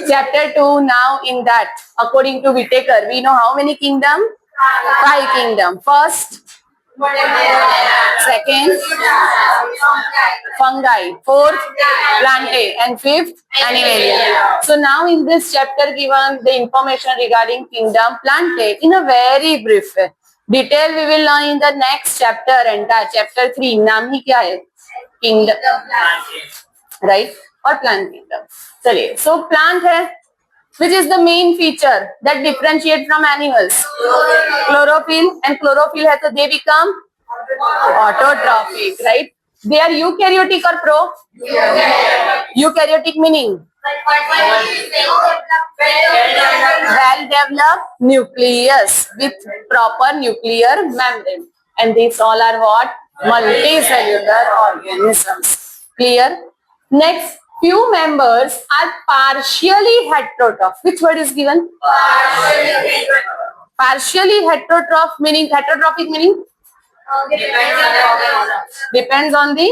Chapter 2, now in that, according to Whitaker, we know how many kingdom? 5 kingdom. First, second, fungi. Fourth, plantae. And fifth, animalia. So now in this chapter given the information regarding kingdom plantae in a very brief way. Detail we will learn in the next chapter, entire chapter 3. नाम ही क्या है? Kingdom. Right? और plant kingdom. चलिए. So plant है. Which is the main feature that differentiate from animals? Chlorophyll. And chlorophyll है तो they become autotrophic, right? They are eukaryotic or pro? Eukaryotic meaning? Well-developed nucleus with proper nuclear membrane. And these all are what? Multicellular organisms. Clear? Next, few members are partially heterotroph. Which word is given? Partially heterotroph meaning, heterotrophic meaning? Depends on the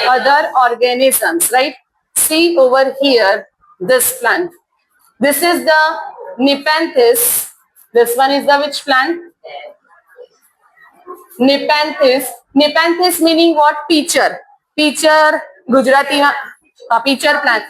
other organisms, right? See over here, this plant. This is the Nepenthes. This one is the which plant? Nepenthes. Nepenthes meaning what? Peacher. Peacher, Gujarati peacher plant.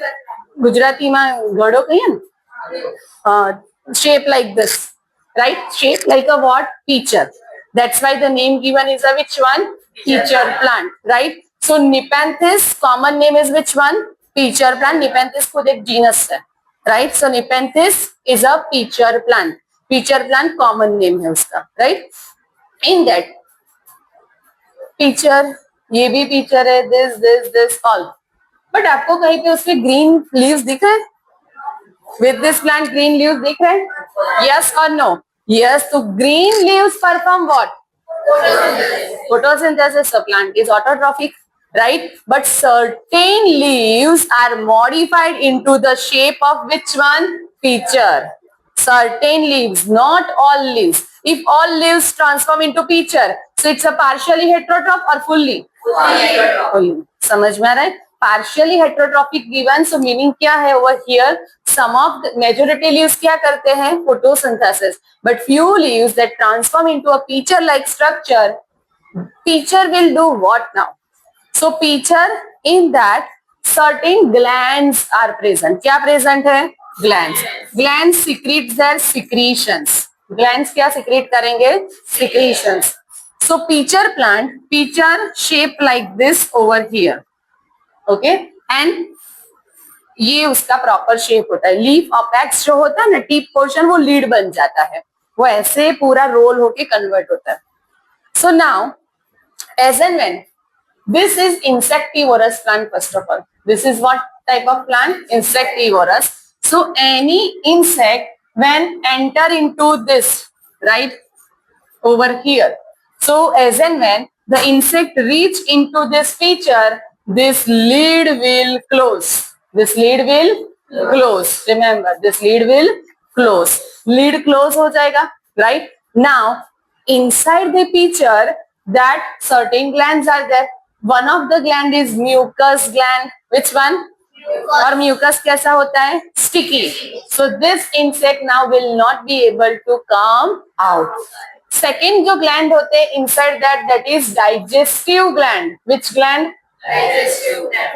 Gujarati ma gado kahiye shape like this, right? Shape like a what? Peacher. That's why the name given is a which one? Peacher plant, right? So Nepenthes, common name is which one? Peacher plant. Nepenthes खुद एक genus है, right? So Nepenthes is a peacher plant. Peacher plant common name है उसका, right? In that peacher, ये भी peacher है, this all. But आपको कहीं पे उसके green leaves दिख रहे हैं? With this plant green leaves दिख रहे हैं? Yes or no? Yes. So green leaves perform what? Photosynthesis. The plant is autotrophic, right? But certain leaves are modified into the shape of which one? Peacher. Certain leaves, not all leaves. If all leaves transform into peacher, so it's a partially heterotroph or fully? Fully. समझ में आ रहा है? Partially heterotrophic given, so meaning क्या है over here? Some of the majority leaves क्या करते हैं? Photosynthesis. But few leaves that transform into a peacher-like structure, peacher will do what now? So peacher, in that certain glands are present. क्या present है? Glands. Glands secrete their secretions. Glands क्या secrete करेंगे? Secretions. So peacher plant, peacher shape like this over here. Okay, and ये उसका proper shape होता है. Leaf apex जो होता है ना, टिप पोर्शन, वो लीड बन जाता है, वो ऐसे पूरा रोल होके कन्वर्ट होता है. So now as and when this is insectivorous plant, first of all, this is what type of plant? Insectivorous. So any insect when enter into this, right, over here, so as and when the insect reach into this feature, this lid will close. This lid will close. Remember, this lid will close. Lid close हो जाएगा, right? Now, inside the feature, that certain glands are there. One of the gland is mucus gland. Which one? और mucus कैसा होता है? Sticky. So this insect now will not be able to come out. Second जो gland होते हैं inside that is digestive gland. Which gland?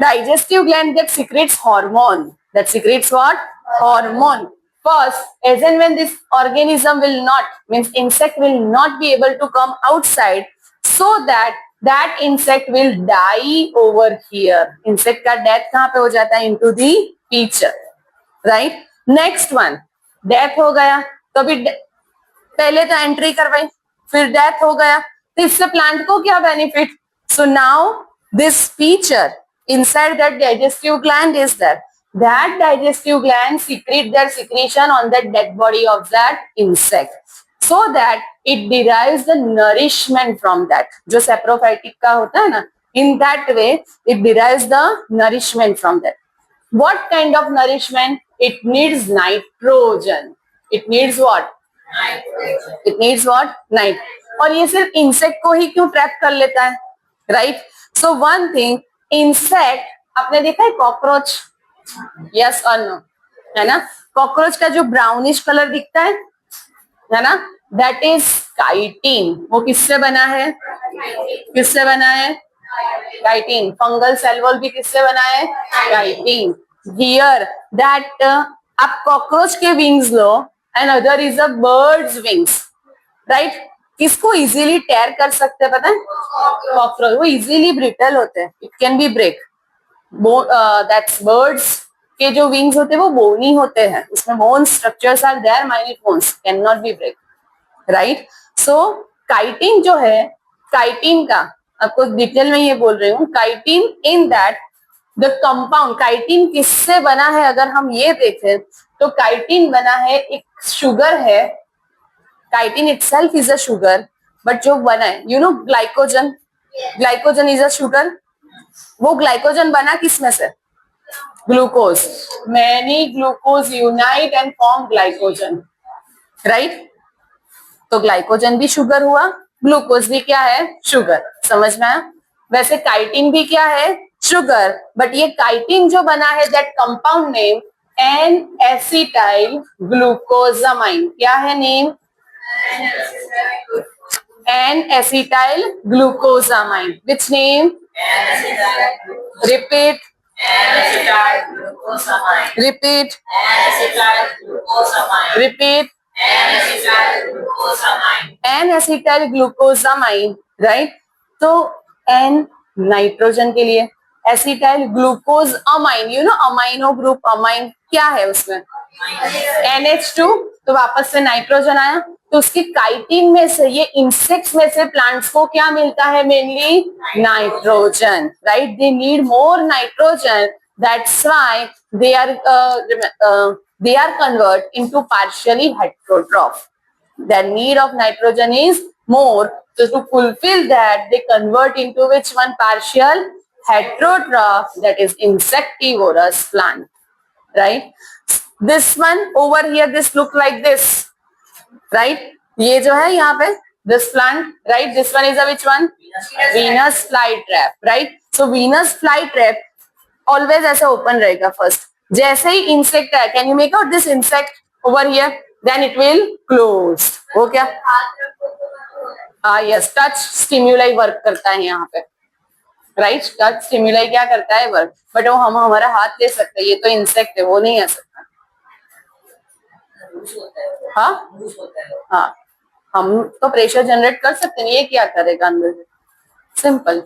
Digestive gland that secretes hormone. That secretes what? Hormone. First, as and when this organism will not, means insect will not be able to come outside, so that insect will die over here. Insect का death कहाँ पे हो जाता है? Into the feature, right? Next one, death हो गया, तो अभी पहले तो एंट्री करवाई, फिर डेथ हो गया, तो इससे प्लांट को क्या benefit? So now this feature inside that digestive gland is there. That digestive gland secrete their secretion on that dead body of that insect, so that it derives the nourishment from that. जो saprophytic का होता है ना, in that way it derives the nourishment from that. What kind of nourishment? It needs nitrogen. It needs what? Nitrogen. It needs what? Nitrogen. और ये सिर्फ insect को ही क्यों ट्रैप कर लेता है? Right? So one thing, insect आपने देखा है कॉकरोच? यस और नो, है ना? कॉकरोच का जो ब्राउनिश कलर दिखता है ना, दैट इज काइटिन। वो किससे बना है? किससे बना है? काइटिन। फंगल सेल वॉल भी किससे बना है? काइटिन। हियर दैट आप कॉकरोच के wings low and other is a bird's wings, right? किसको इजीली टेयर कर सकते हैं पता है? कॉकरोच। वो इजीली ब्रिटल होते हैं, it can be break. That's birds के जो विंग्स होते हैं वो बोनी होते हैं, उसमें bone structures are there, minute bones can not be break, right? So chitin जो है, काइटिन का आपको डिटेल में ये बोल रही हूँ, chitin in that the compound, chitin किससे बना है अगर हम ये देखें तो काइटिन बना है, एक शुगर है, chitin itself is a sugar, but जो बना है you know glycogen, glycogen is a sugar, वो ग्लाइकोजन बना किसमें से? Glucose. Many glucose unite and form glycogen, right? तो ग्लाइकोजन भी शुगर हुआ, ग्लूकोज भी क्या है? शुगर। समझ में आया? वैसे काइटिन भी क्या है? शुगर। बट ये काइटिन जो बना है that compound name N acetyl glucosamine, क्या है name? N acetyl glucosamine. Which name? Repeat, repeat, repeat. N acetyl glucosamine, right? तो एन नाइट्रोजन के लिए, acetyl glucose amine, you know amino group, amine क्या है उसमें? NH2, तो वापस से नाइट्रोजन आया। तो उसकी काइटिन में से, ये इंसेक्ट्स में से प्लांट्स को क्या मिलता है? Mainly nitrogen, right? They need more nitrogen, that's why they are convert into partially heterotroph. Their need of nitrogen is more, so to fulfill that they convert into which one? Partial heterotroph, that is insectivorous plant, right? This one over here, this look like this, right? ये जो है यहाँ पे this plant, right? This one is a which one? Venus flytrap, right? So Venus flytrap always ऐसे open रहेगा first. जैसे ही insect है, can you make out this insect over here? Then it will close. वो क्या? yes, touch stimuli work करता है यहाँ पे, राइट? टच स्टिमुलाई क्या करता है? वर्क। बट वो हम हमारा हाथ ले सकते हैं, ये तो इंसेक्ट है, वो नहीं आ सकता। हाँ हाँ, हम तो प्रेशर जनरेट कर सकते हैं, ये क्या करेगा अंदर से? Simple,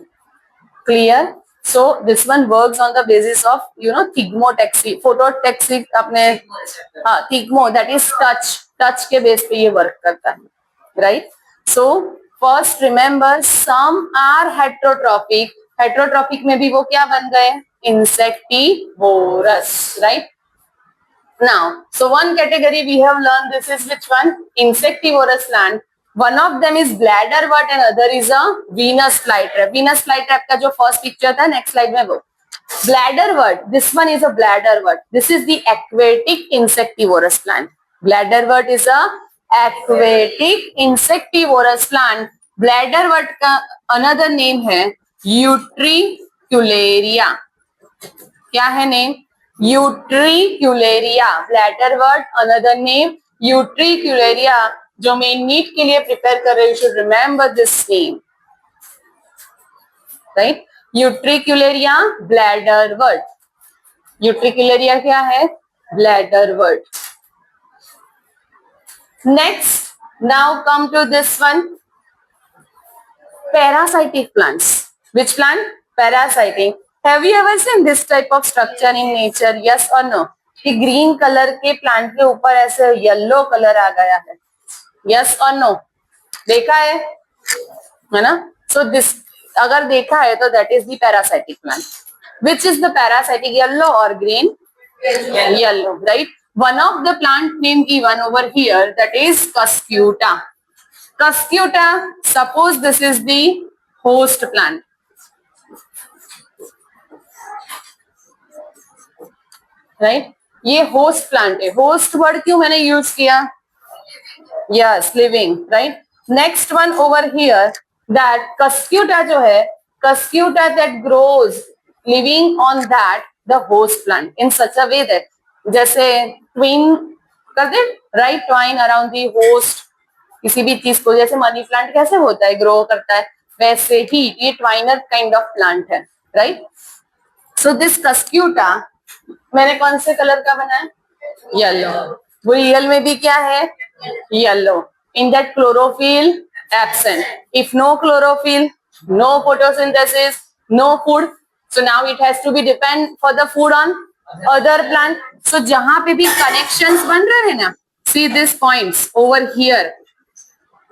clear? So this one works on the basis of you know thigmotaxis, phototaxis अपने, हाँ thigmo, that is touch, touch के बेस पे ये वर्क करता है, right? So first remember some are heterotrophic, heterotrophic में भी वो क्या बन गए? Insectivorous, right? Now, so one category we have learned, this is which one? Insectivorous plant. One of them is bladderwort and other is a Venus flytrap. Venus flytrap का जो first picture था, next slide में वो bladderwort. This one is a bladderwort. This is the aquatic insectivorous plant. Bladderwort is a aquatic insectivorous plant. Bladderwort का another name है Utricularia. क्या है name? Utricularia. Bladderwort another name utricularia. जो main NEET के लिए prepare कर रहे, you should remember this name, right? Utricularia, bladderwort. Utricularia क्या है? Bladderwort. Next, now come to this one, parasitic plants. Which plant? Parasitic. Have you ever seen this type of structure in nature? Yes or no? कि green colour के plant के ऊपर ऐसे yellow colour आ गया है, yes or no? देखा है ना? So this अगर देखा है तो that is the parasitic plant. Which is the parasitic, yellow or green? Yellow, right? One of the plant name given over here, that is Cuscuta. Cuscuta, suppose this is the host plant, right? ये host plant है। Host word क्यों मैंने use किया? Yes, living, right? Next one over here, that Cuscuta जो है, Cuscuta that grows living on that the host plant in such a way that, जैसे twin कर दे, right, twine around the host किसी भी चीज को, जैसे मनी प्लांट कैसे होता है, ग्रो करता है, वैसे ही ये ट्वाइनर काइंड ऑफ प्लांट है, राइट. सो दिस कस्क्यूटा मैंने कौन से कलर का बनाया, येलो. वो रियल में भी क्या है, yellow. In that chlorophyll absent. If no chlorophyll, no photosynthesis, no food, so now it has to be depend for the food on other plant. So जहां पे भी कनेक्शंस बन रहे हैं ना, see this points over here,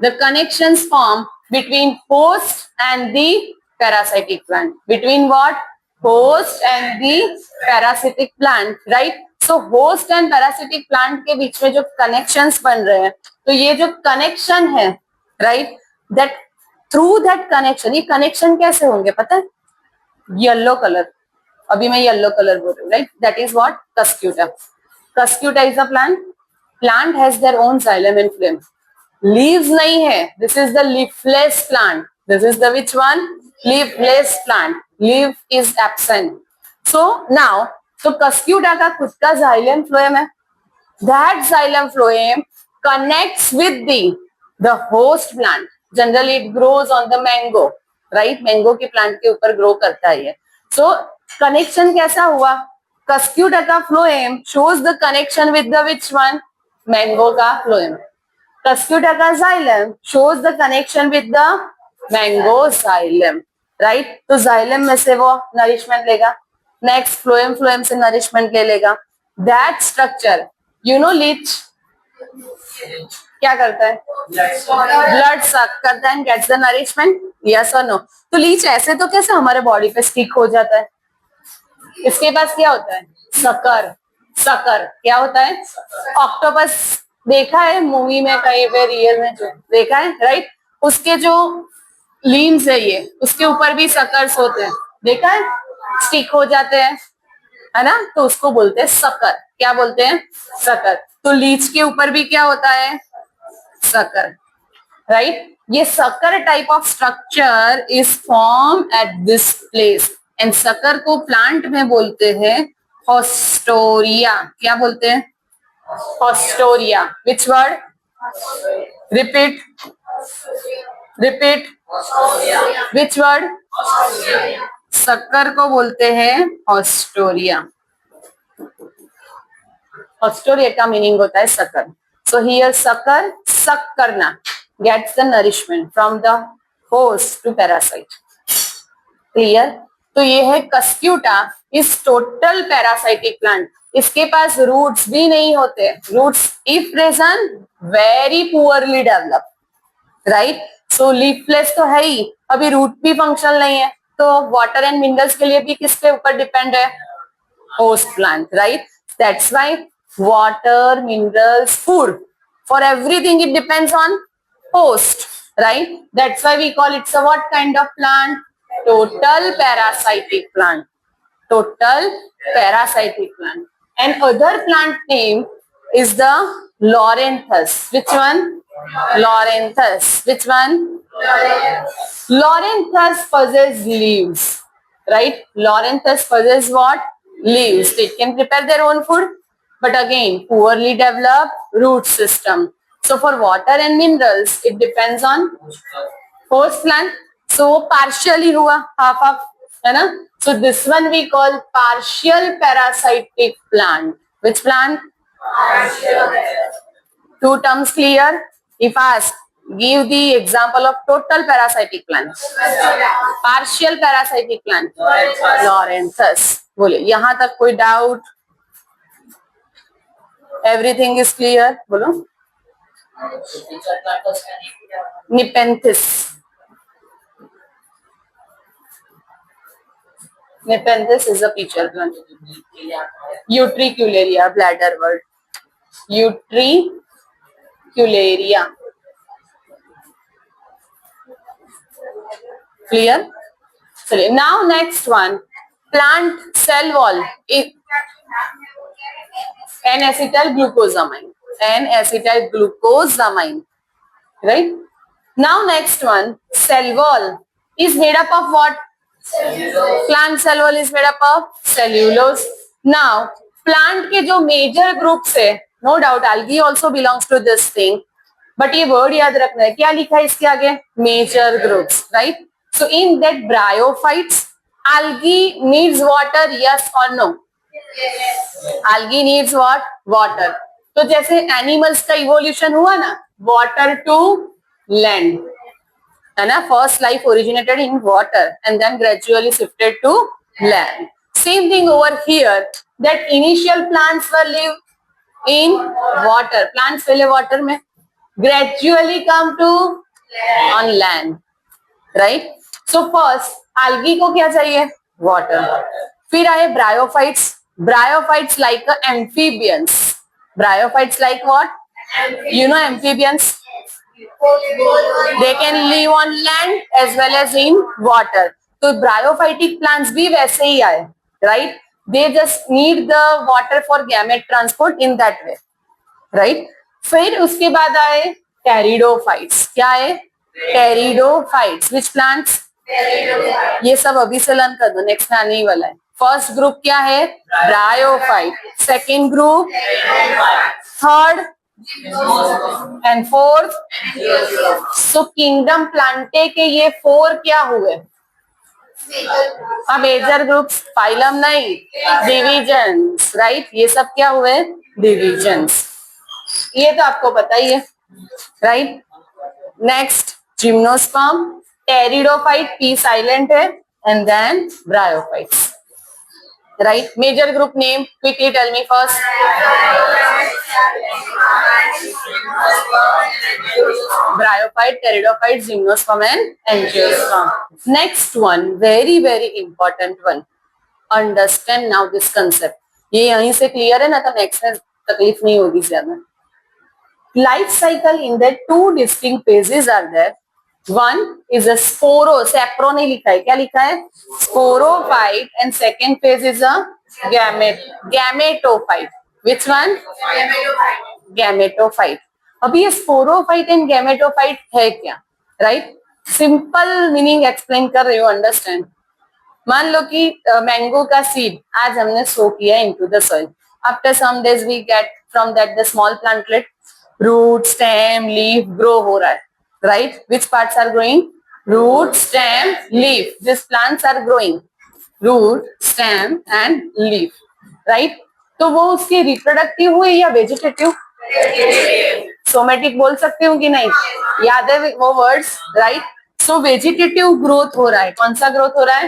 the connections form between host and the parasitic plant. Between what? Host and the parasitic plant, right? So host and parasitic plant के बीच में जो connections बन रहे हैं, तो ये जो connection है, right? That through that connection, ये connection कैसे होंगे पता है? Yellow color. अभी मैं yellow color बोल रही हूँ, right? That is what? Cuscuta. Cuscuta is a plant. Plant has their own xylem and phloem. Leaves नहीं है. This is the leafless plant. This is the which one? Leafless plant. Leaf is absent. So now, so Cuscuta का खुद का xylem phloem है. That xylem phloem connects with the host plant. Generally it grows on the mango, right? Mango के plant के ऊपर grow करता है ये. So connection कैसा हुआ? Cuscuta का phloem shows the connection with the which one? Mango का phloem. Cuscuta का xylem shows the connection with the mango xylem, right? तो xylem में से वो nourishment लेगा. Next phloem से nourishment ले लेगा. That structure, you know leech क्या करता है? ब्लड सक करता है and gets the nourishment. Yes or no? तो लीच ऐसे तो कैसे हमारे बॉडी पे स्टिक हो जाता है? इसके पास क्या होता है? सकर. सकर क्या होता है? ऑक्टोपस देखा है मूवी में, कहीं पे रियल में जो देखा है, राइट? उसके जो लीम्स है ये, उसके ऊपर भी सकर्स होते हैं, देखा है? स्टिक हो जाते हैं, है ना? तो उसको बोलते हैं सकर. क्या बोलते हैं? सकर. तो लीच के ऊपर भी क्या होता है? Sucker, right? ये sucker type of structure is form at this place and sucker को प्लांट में बोलते हैं हॉस्टोरिया. क्या बोलते हैं? Haustoria. Which word? Repeat. Repeat. Which word? Sucker को बोलते हैं हॉस्टोरिया. हॉस्टोरिया का मीनिंग होता है sucker. So here sucker, suck करना, gets the nourishment from the host to parasite. Clear? तो ये है cuscuta is total parasitic plant. इसके पास रूट्स भी नहीं होते. Roots if present very poorly develop, right? So leafless तो है ही, अभी रूट भी फंक्शनल नहीं है. तो वाटर एंड मिनरल्स के लिए भी किसके ऊपर डिपेंड है? Host plant, right? That's why water, minerals, food, for everything it depends on host, right? That's why we call it a what kind of plant? Total parasitic plant. Total parasitic plant. And other plant name is the Loranthus. Which one? Loranthus. Which one? Loranthus possess leaves, right? Loranthus possess what? Leaves. It can prepare their own food, but again poorly developed root system. So for water and minerals it depends on host plant. So partially हुआ, half half, है ना? So this one we call partial parasitic plant. Which plant? Partial. Two terms clear? If asked, give the example of total parasitic plant. Partial parasitic plant. Loranthus. बोले यहाँ तक कोई doubt? Everything is clear? बोलो. Nepenthes. Nepenthes is a pitcher plant. Utricularia, bladder word. Utricularia. Clear? Now next one, plant cell wall. N-acetyl-glucosamine. N-acetyl-glucosamine. Right? Now next one, cell wall is made up of what? Plant cell wall is made up of cellulose. Now plant के जो major groups है, no doubt algae also belongs to this thing, but ये word याद रखना है, क्या लिखा है इसके आगे, major groups, right. So in that bryophytes algae needs water, yes or no? algae needs what? water. तो जैसे एनिमल्स का इवोल्यूशन हुआ ना, वाटर टू लैंड, है ना. First life originated in water and then gradually shifted to land. Same thing over here, that initial plants were live in water, plants पहले water में, gradually come to on land, right. So first algae को क्या चाहिए, water. फिर आए bryophytes. Bryophytes like amphibians. Bryophytes like what, you know amphibians, they can live on land as well as in water. तो ब्रायोफाइटिक plants भी वैसे ही आए, right. They just need the water for gamete transport in that way, right. फिर उसके बाद आए pteridophytes. क्या है, टेरिडोफाइट्स. विच प्लांट्स, ये सब अभी से लर्न कर दो, नेक्स्ट में आने ही वाला है. फर्स्ट ग्रुप क्या है, bryophyte. Second group, third and fourth. So kingdom Plantae के ये 4 क्या हुए, मेजर ग्रुप्स. फाइलम नहीं, डिविजन्स, राइट. ये सब क्या हुए, डिविजन्स. ये तो आपको पता ही है, right. Next gymnosperm, pteridophyte, P silent है, and then bryophytes, right. Major group name quickly tell me first. Bryophyte, pteridophyte, gymnosperm and angiosperm. Next one, very very important one. Understand now this concept. ये यहीं से clear है ना, तो next में तकलीफ नहीं होगी ज्यादा. Life cycle in that 2 distinct phases are there. One is a sapro नहीं लिखा है, क्या लिखा है, sporophyte, and second phase is a gametophyte. Which one? Gametophyte. अभी ये स्पोरोफाइट एंड गैमेटोफाइट है क्या, राइट. सिंपल मीनिंग एक्सप्लेन कर रही हूँ, अंडरस्टैंड. मान लो कि मैंगो का सीड आज हमने सो किया into the soil. After some days we get from that the small plantlet, root, stem, leaf grow हो रहा है, राइट. Which parts are growing, root, stem, leaf. This plants are growing root, stem and leaf, right. तो वो उसकी reproductive हुई या vegetative, somatic बोल सकते हो कि नहीं, याद है वो वर्ड्स, राइट. सो वेजिटेटिव ग्रोथ हो रहा है. कौन सा ग्रोथ हो रहा है,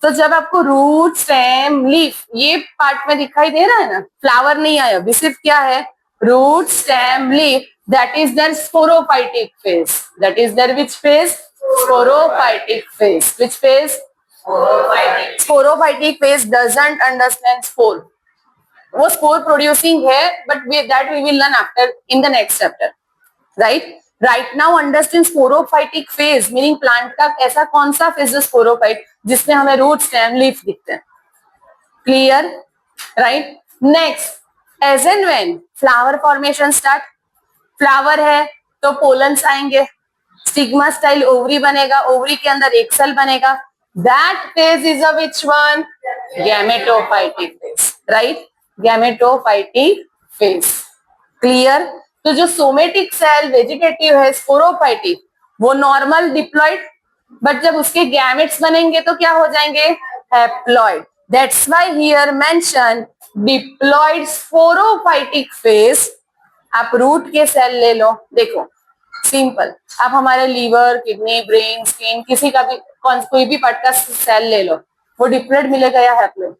तो जब आपको रूट, स्टेम, लीफ ये पार्ट में दिखाई दे रहा है ना, फ्लावर नहीं आया, अभी सिर्फ क्या है, root, stem, leaf, that is their sporophytic phase. That is their which phase, sporophytic phase. Which phase, sporophytic phase doesn't understand spore. वो स्पोर प्रोड्यूसिंग है, but that we will learn after in the next chapter, right. Right now understand sporophytic phase, meaning plant का ऐसा कौन सा phase है sporophyte जिसमें हमें root, stem, leaf दिखते हैं. Clear, right. Next, as and when flower formation start, flower है तो पोलन्स आएंगे, स्टिग्मा स्टाइल ओवरी बनेगा, ओवरी के अंदर एक सेल बनेगा. That phase is a which one, gametophytic phase, right. Gametophytic phase, clear. तो जो सोमेटिक सेल वेजिटेटिव है, स्पोरोफाइटिक, वो नॉर्मल डिप्लॉइड, बट जब उसके गैमेट्स बनेंगे तो क्या हो जाएंगे, haploid. That's why here mention diploid sporophytic phase. आप रूट के सेल ले लो, देखो सिंपल, आप हमारे लीवर, किडनी, ब्रेन, स्किन, किसी का भी कोई भी पार्ट का सेल ले लो, वो डिप्लॉइड मिलेगा या haploid,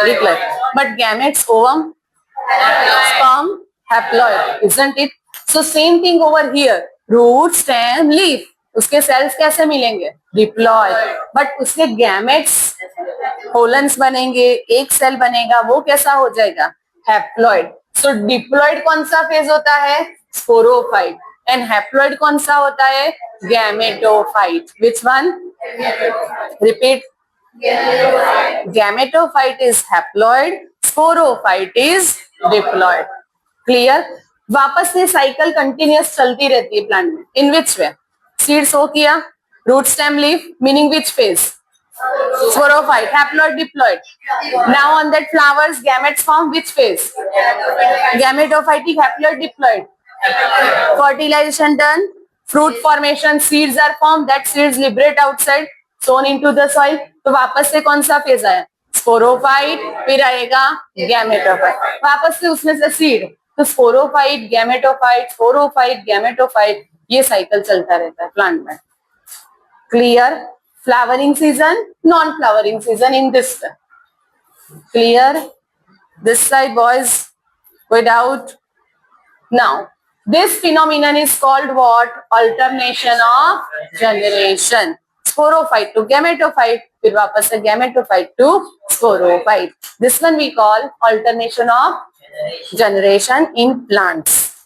diploid. But gametes, ovum, sperm, haploid, isn't it? So same thing over here, root, stem, leaf, उसके सेल्स कैसे मिलेंगे, डिप्लॉइड, बट उसके गैमेट्स, पोलन्स बनेंगे, एक सेल बनेगा, वो कैसा हो जाएगा, हैप्लॉइड. सो डिप्लॉइड कौन सा फेज होता है, स्पोरोफाइट, एंड हैप्लॉइड कौन सा होता है, gametophyte. Which one, repeat, gametophyte is haploid, sporophyte is diploid. Clear. वापस से साइकिल कंटिन्यूअस चलती रहती है प्लांट में. इन विच वे, सीड सो किया, root stem leaf, meaning which phase? Sporophyte, haploid diploid. Now on that flowers, gametes form which phase? Gametophytic, haploid diploid. Fertilization done, fruit formation, seeds are formed, that seeds liberate outside, sown into the soil. तो वापस से कौन सा phase आया? Sporophyte, फिर आएगा gametophyte, वापस से उसमें से सीड. तो स्पोरोफाइट, गैमेटोफाइट, स्पोरोफाइट, गैमेटोफाइट, ये साइकिल चलता रहता है प्लांट में. Clear? Flowering season, non-flowering season in this. Clear? This side boys, without. Now, this phenomenon is called what? Alternation of generation. Sporophyte to gametophyte, फिर वापस से gametophyte to sporophyte. This one we call alternation of generation in plants.